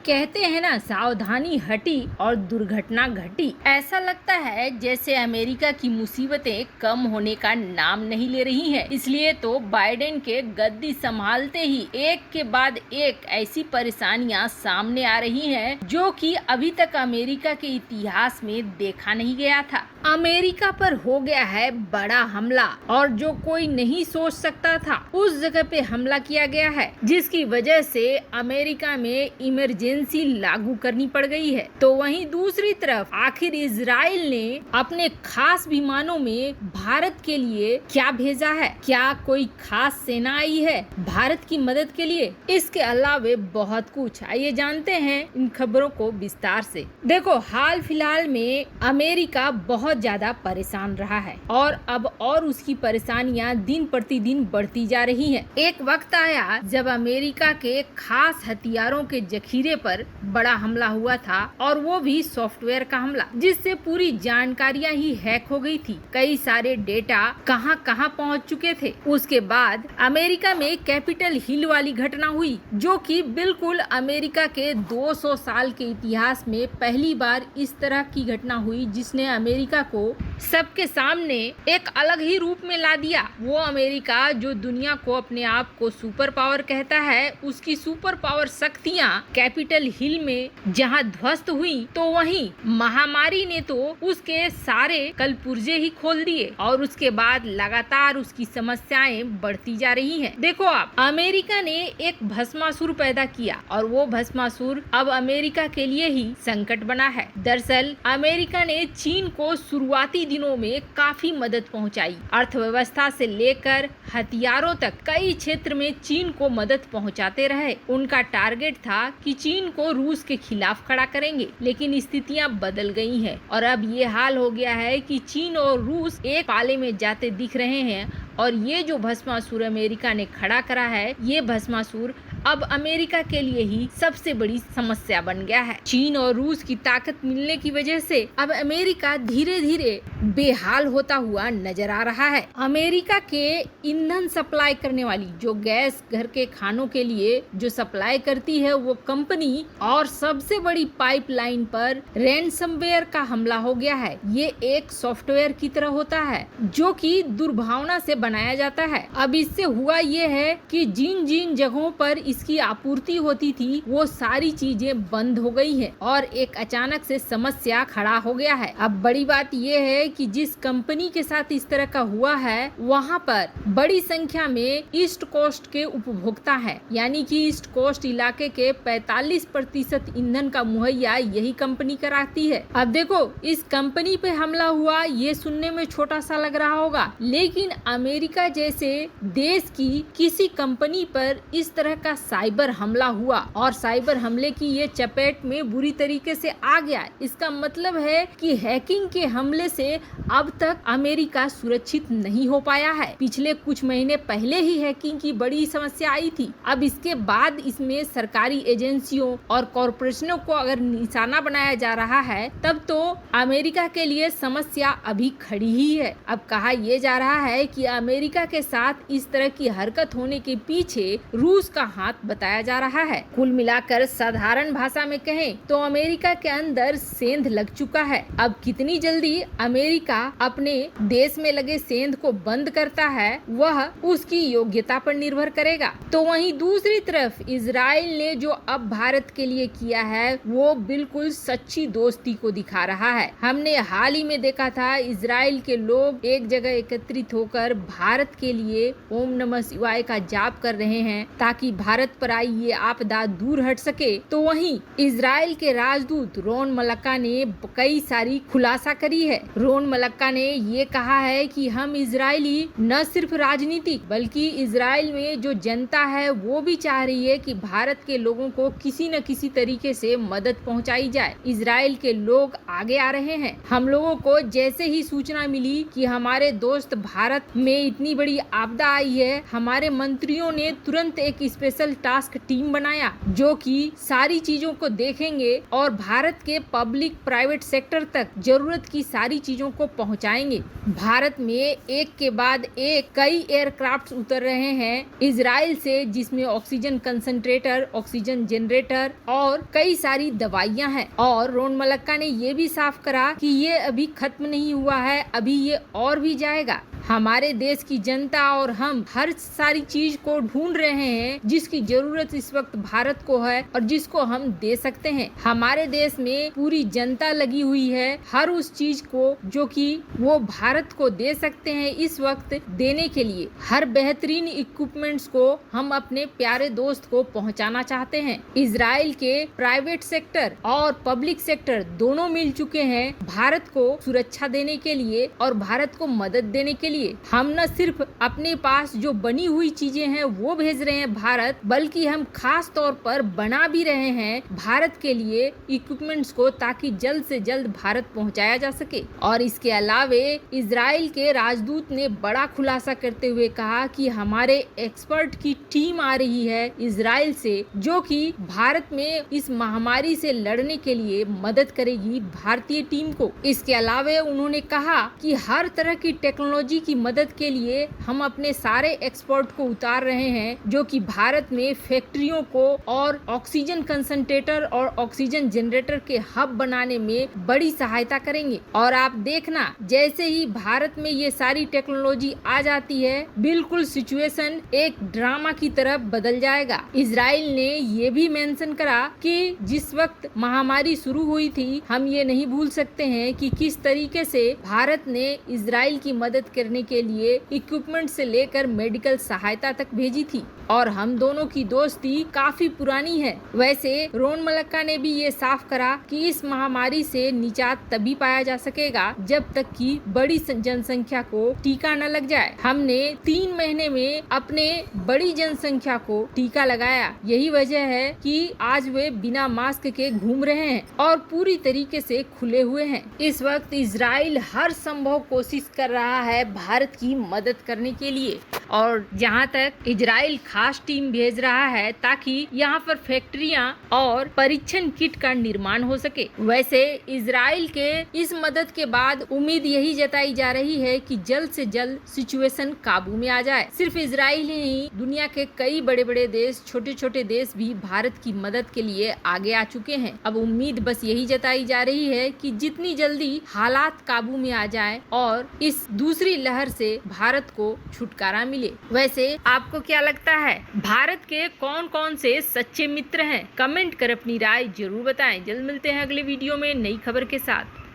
कहते हैं ना, सावधानी हटी और दुर्घटना घटी। ऐसा लगता है जैसे अमेरिका की मुसीबतें कम होने का नाम नहीं ले रही हैं। इसलिए तो बाइडेन के गद्दी संभालते ही एक के बाद एक ऐसी परेशानियां सामने आ रही हैं जो कि अभी तक अमेरिका के इतिहास में देखा नहीं गया था। अमेरिका पर हो गया है बड़ा हमला और जो कोई नहीं सोच सकता था उस जगह पे हमला किया गया है, जिसकी वजह से अमेरिका में इमरजेंसी लागू करनी पड़ गई है। तो वहीं दूसरी तरफ आखिर इजराइल ने अपने खास विमानों में भारत के लिए क्या भेजा है? क्या कोई खास सेना आई है भारत की मदद के लिए? इसके अलावा बहुत कुछ, आइए जानते हैं इन खबरों को विस्तार से। देखो, हाल फिलहाल में अमेरिका बहुत ज्यादा परेशान रहा है और अब और उसकी परेशानियां दिन प्रतिदिन बढ़ती जा रही हैं। एक वक्त आया जब अमेरिका के खास हथियारों के जखीरे पर बड़ा हमला हुआ था और वो भी सॉफ्टवेयर का हमला, जिससे पूरी जानकारियां ही हैक हो गई थी। कई सारे डेटा कहां कहां पहुंच चुके थे। उसके बाद अमेरिका में कैपिटल हिल वाली घटना हुई, जो कि बिल्कुल अमेरिका के 200 साल के इतिहास में पहली बार इस तरह की घटना हुई, जिसने अमेरिका को सबके सामने एक अलग ही रूप में ला दिया। वो अमेरिका जो दुनिया को अपने आप को सुपर पावर कहता है, उसकी सुपर पावर शक्तियां कैपिटल हिल में जहां ध्वस्त हुई, तो वहीं महामारी ने तो उसके सारे कलपुर्जे ही खोल दिए और उसके बाद लगातार उसकी समस्याएं बढ़ती जा रही हैं। देखो, आप अमेरिका ने एक भस्मासुर पैदा किया और वो भस्मासुर अब अमेरिका के लिए ही संकट बना है। दरअसल अमेरिका ने चीन को शुरुआती दिनों में काफी मदद पहुंचाई। अर्थव्यवस्था से लेकर हथियारों तक कई क्षेत्र में चीन को मदद पहुंचाते रहे। उनका टारगेट था कि चीन को रूस के खिलाफ खड़ा करेंगे, लेकिन स्थितियां बदल गई हैं और अब ये हाल हो गया है कि चीन और रूस एक पाले में जाते दिख रहे हैं। और ये जो भस्मासुर अमेरिका ने खड़ा करा है, ये भस्मासुर अब अमेरिका के लिए ही सबसे बड़ी समस्या बन गया है। चीन और रूस की ताकत मिलने की वजह से अब अमेरिका धीरे धीरे बेहाल होता हुआ नजर आ रहा है। अमेरिका के ईंधन सप्लाई करने वाली जो गैस घर के खानों के लिए जो सप्लाई करती है, वो कंपनी और सबसे बड़ी पाइपलाइन पर रैनसमवेयर का हमला हो गया है। ये एक सॉफ्टवेयर की तरह होता है जो कि दुर्भावना से बनाया जाता है। अब इससे हुआ ये है कि जिन जिन जगहों पर इसकी आपूर्ति होती थी, वो सारी चीजें बंद हो गई है और एक अचानक से समस्या खड़ा हो गया है। अब बड़ी बात ये है कि जिस कंपनी के साथ इस तरह का हुआ है, वहाँ पर बड़ी संख्या में ईस्ट कोस्ट के उपभोक्ता है, यानी कि ईस्ट कोस्ट इलाके के 45% ईंधन का मुहैया यही कंपनी कराती है। अब देखो, इस कंपनी पे हमला हुआ, ये सुनने में छोटा सा लग रहा होगा, लेकिन अमेरिका जैसे देश की किसी कंपनी पर इस तरह का साइबर हमला हुआ और साइबर हमले की ये चपेट में बुरी तरीके से आ गया। इसका मतलब है कि हैकिंग के हमले से अब तक अमेरिका सुरक्षित नहीं हो पाया है। पिछले कुछ महीने पहले ही हैकिंग की बड़ी समस्या आई थी। अब इसके बाद इसमें सरकारी एजेंसियों और कॉरपोरेशनों को अगर निशाना बनाया जा रहा है, तब तो अमेरिका के लिए समस्या अभी खड़ी ही है। अब कहा यह जा रहा है कि अमेरिका के साथ इस तरह की हरकत होने के पीछे रूस का हाथ बताया जा रहा है। कुल मिलाकर साधारण भाषा में कहें तो अमेरिका के अंदर सेंध लग चुका है। अब कितनी जल्दी अमेरिका अपने देश में लगे सेंध को बंद करता है, वह उसकी योग्यता पर निर्भर करेगा। तो वहीं दूसरी तरफ इजराइल ने जो अब भारत के लिए किया है, वो बिल्कुल सच्ची दोस्ती को दिखा रहा है। हमने हाल ही में देखा था, इजराइल के लोग एक जगह एकत्रित होकर भारत के लिए ओम नमः शिवाय का जाप कर रहे हैं ताकि भारत पर आई ये आपदा दूर हट सके। तो वहीं इजराइल के राजदूत रोन मलक्का ने कई सारी खुलासा करी है। रोन मलक्का ने ये कहा है कि हम इजरायली न सिर्फ राजनीतिक बल्कि इजराइल में जो जनता है वो भी चाह रही है कि भारत के लोगों को किसी न किसी तरीके से मदद पहुंचाई जाए। इजराइल के लोग आगे आ रहे हैं। हम लोगों को जैसे ही सूचना मिली कि हमारे दोस्त भारत में इतनी बड़ी आपदा आई है, हमारे मंत्रियों ने तुरंत एक स्पेशल स्पेशल टास्क टीम बनाया जो कि सारी चीजों को देखेंगे और भारत के पब्लिक प्राइवेट सेक्टर तक जरूरत की सारी चीजों को पहुंचाएंगे। भारत में एक के बाद एक कई एयरक्राफ्ट उतर रहे हैं इजराइल से, जिसमें ऑक्सीजन कंसंट्रेटर, ऑक्सीजन जनरेटर और कई सारी दवाइयां हैं। और रोन मलक्का ने ये भी साफ करा कि ये अभी खत्म नहीं हुआ है, अभी ये और भी जाएगा। हमारे देश की जनता और हम हर सारी चीज को ढूंढ रहे हैं जिसकी जरूरत इस वक्त भारत को है और जिसको हम दे सकते हैं। हमारे देश में पूरी जनता लगी हुई है हर उस चीज को जो कि वो भारत को दे सकते हैं इस वक्त देने के लिए। हर बेहतरीन इक्विपमेंट्स को हम अपने प्यारे दोस्त को पहुंचाना चाहते हैं। इजराइल के प्राइवेट सेक्टर और पब्लिक सेक्टर दोनों मिल चुके हैं भारत को सुरक्षा देने के लिए और भारत को मदद देने के लिए। हम न सिर्फ अपने पास जो बनी हुई चीजें हैं वो भेज रहे हैं भारत, बल्कि हम खास तौर पर बना भी रहे हैं भारत के लिए इक्विपमेंट्स को, ताकि जल्द से जल्द भारत पहुंचाया जा सके। और इसके अलावे इजराइल के राजदूत ने बड़ा खुलासा करते हुए कहा कि हमारे एक्सपर्ट की टीम आ रही है इजराइल से जो कि भारत में इस महामारी से लड़ने के लिए मदद करेगी भारतीय टीम को। इसके अलावे उन्होंने कहा कि हर तरह की टेक्नोलॉजी की मदद के लिए हम अपने सारे एक्सपर्ट को उतार रहे हैं जो कि भारत में फैक्ट्रियों को और ऑक्सीजन कंसंट्रेटर और ऑक्सीजन जनरेटर के हब बनाने में बड़ी सहायता करेंगे। और आप देखना जैसे ही भारत में ये सारी टेक्नोलॉजी आ जाती है बिल्कुल सिचुएशन एक ड्रामा की तरफ बदल जाएगा। इजराइल ने ये भी मेंशन करा कि जिस वक्त महामारी शुरू हुई थी हम ये नहीं भूल सकते हैं कि किस तरीके से भारत ने इजराइल की मदद करने के लिए इक्विपमेंट से लेकर मेडिकल सहायता तक भेजी थी और हम दोनों की दोस्ती काफी पुरानी है। वैसे रोन मलक्का ने भी ये साफ करा कि इस महामारी से निजात तभी पाया जा सकेगा जब तक कि बड़ी जनसंख्या को टीका न लग जाए। हमने 3 महीने में अपने बड़ी जनसंख्या को टीका लगाया, यही वजह है कि आज वे बिना मास्क के घूम रहे हैं और पूरी तरीके से खुले हुए हैं। इस वक्त इजराइल हर संभव कोशिश कर रहा है भारत की मदद करने के लिए और जहां तक इजराइल खास टीम भेज रहा है ताकि यहां पर फैक्ट्रियां और परीक्षण किट का निर्माण हो सके। वैसे इजराइल के इस मदद के बाद उम्मीद यही जताई जा रही है कि जल्द से जल्द सिचुएशन काबू में आ जाए। सिर्फ इजराइल ही नहीं, दुनिया के कई बड़े बड़े देश, छोटे छोटे देश भी भारत की मदद के लिए आगे आ चुके हैं। अब उम्मीद बस यही जताई जा रही है कि जितनी जल्दी हालात काबू में आ जाए और इस दूसरी लहर से भारत को छुटकारा मिले। वैसे आपको क्या लगता है भारत के कौन कौन से सच्चे मित्र हैं? कमेंट कर अपनी राय जरूर बताएं। जल्द मिलते हैं अगले वीडियो में नई खबर के साथ।